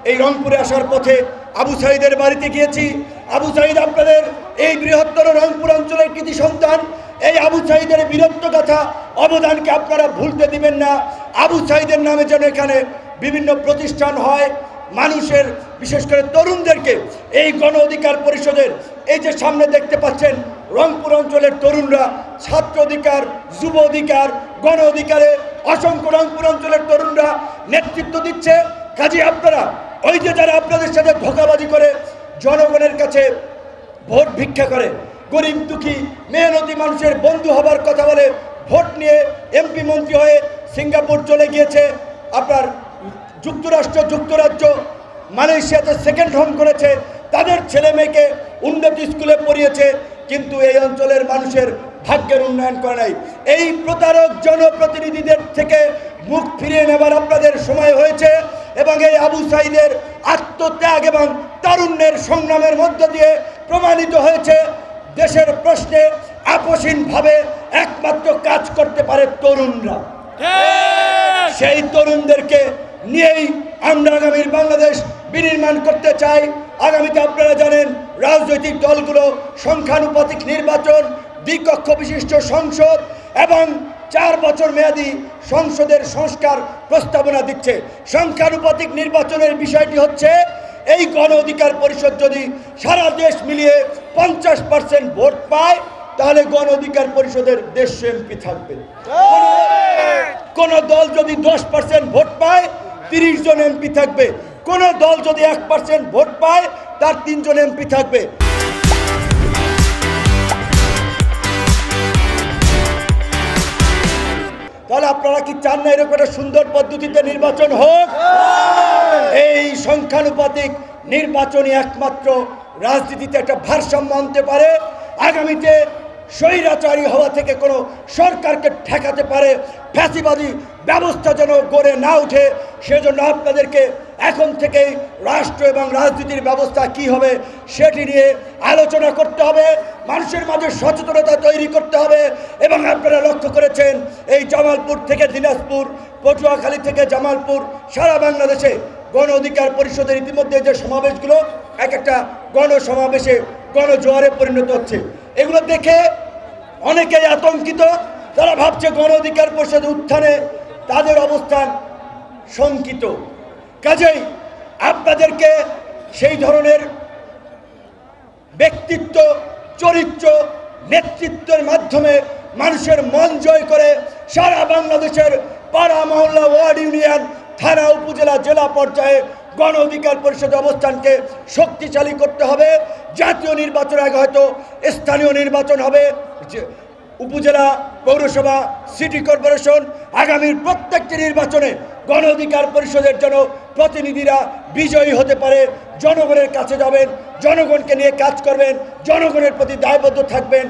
এই রংপুরে আসার পথে আবু সাঈদের বাড়িতে গিয়েছি। আবু সাঈদ আপনাদের এই বৃহত্তর রংপুর অঞ্চলের কৃতি সন্তান। এই আবু সাঈদের বীরত্বগাথা অবদানকে আপনারা ভুলতে দিবেন না। আবু সাঈদের নামে যেন এখানে বিভিন্ন প্রতিষ্ঠান হয়, মানুষের বিশেষ করে তরুণদেরকে এই গণ অধিকার পরিষদের এই যে সামনে দেখতে পাচ্ছেন রংপুর অঞ্চলের তরুণরা ছাত্র অধিকার, যুব অধিকার, গণ অধিকারে অসংখ্য রংপুর অঞ্চলের তরুণরা নেতৃত্ব দিচ্ছে। কাজে আপনারা ওই যে যারা আপনাদের সাথে ধোঁকাবাজি করে জনগণের কাছে ভোট ভিক্ষা করে, গরিব দুঃখী মেহনতি মানুষের বন্ধু হবার কথা বলে ভোট নিয়ে এমপি মন্ত্রী হয়ে সিঙ্গাপুর চলে গিয়েছে, আপনার যুক্তরাজ্য মালয়েশিয়াতে সেকেন্ড হোম করেছে, তাদের ছেলে মেয়েকে উন্নত স্কুলে পড়িয়েছে, কিন্তু এই অঞ্চলের মানুষের ভাগ্যের উন্নয়ন করে নাই। এই প্রতারক জনপ্রতিনিধিদের থেকে মুখ ফিরিয়ে নেবার আপনাদের সময় হয়েছে এবং এই আবু সাঈদের আত্মত্যাগ এবং তারুণ্যের সংগ্রামের মধ্য দিয়ে প্রমাণিত হয়েছে দেশের প্রশ্নে আপোষহীনভাবে একমাত্র কাজ করতে পারে তরুণরা। সেই তরুণদেরকে নিয়েই আমরা আগামীর বাংলাদেশ বিনির্মাণ করতে চাই। আগামীতে আপনারা জানেন রাজনৈতিক দলগুলো সংখ্যানুপাতিক নির্বাচন, দ্বিকক্ষ বিশিষ্ট সংসদ এবং 4 বছর মেয়াদী সংসদের সংস্কার প্রস্তাবনা দিচ্ছে। সংখ্যানুপাতিক নির্বাচনের বিষয়টি হচ্ছে এই গণ অধিকার পরিষদ যদি সারা দেশ মিলিয়ে 50% ভোট পায় তাহলে গণ অধিকার পরিষদের 150 এমপি থাকবে। কোন দল যদি 10% ভোট পায় 30 জন এমপি থাকবে। কোন দল যদি 1% ভোট পায় তার 3 জন এমপি থাকবে। তাহলে আপনারা কি চান না এরকম একটা সুন্দর পদ্ধতিতে নির্বাচন হোক? এই সংখ্যানুপাতিক নির্বাচনই একমাত্র রাজনীতিতে একটা ভারসাম্য আনতে পারে। আগামীতে স্বৈরাচারী হওয়া থেকে কোনো সরকারকে ঠেকাতে পারে, ফ্যাসিবাদী ব্যবস্থা যেন গড়ে না উঠে, সেজন্য আপনাদেরকে এখন থেকেই রাষ্ট্র এবং রাজনীতির ব্যবস্থা কি হবে সেটি নিয়ে আলোচনা করতে হবে, মানুষের মাঝে সচেতনতা তৈরি করতে হবে। এবং আপনারা লক্ষ্য করেছেন এই জামালপুর থেকে দিনাজপুর, পটুয়াখালী থেকে জামালপুর, সারা বাংলাদেশে গণ অধিকার পরিষদের ইতিমধ্যে যে সমাবেশগুলো এক একটা গণসমাবেশে গণজোয়ারে পরিণত হচ্ছে, এগুলো দেখে অনেকেই আতঙ্কিত। তারা ভাবছে গণ অধিকার পরিষদ উত্থানে তাদের অবস্থান শঙ্কিত। কাজেই আপনাদেরকে সেই ধরনের ব্যক্তিত্ব, চরিত্র, নেতৃত্বের মাধ্যমে মানুষের মন জয় করে সারা বাংলাদেশের পাড়া, মহল্লা, ওয়ার্ড, ইউনিয়ন, থানা, উপজেলা, জেলা পর্যায়ে গণ অধিকার পরিষদের অবস্থানকে শক্তিশালী করতে হবে। জাতীয় নির্বাচনের আগে হয়তো স্থানীয় নির্বাচন হবে, উপজেলা, পৌরসভা, সিটি কর্পোরেশন। আগামীর প্রত্যেকটি নির্বাচনে গণ অধিকার পরিষদের জন্য প্রতিনিধিরা বিজয়ী হতে পারে, জনগণের কাছে যাবেন, জনগণকে নিয়ে কাজ করবেন, জনগণের প্রতি দায়বদ্ধ থাকবেন।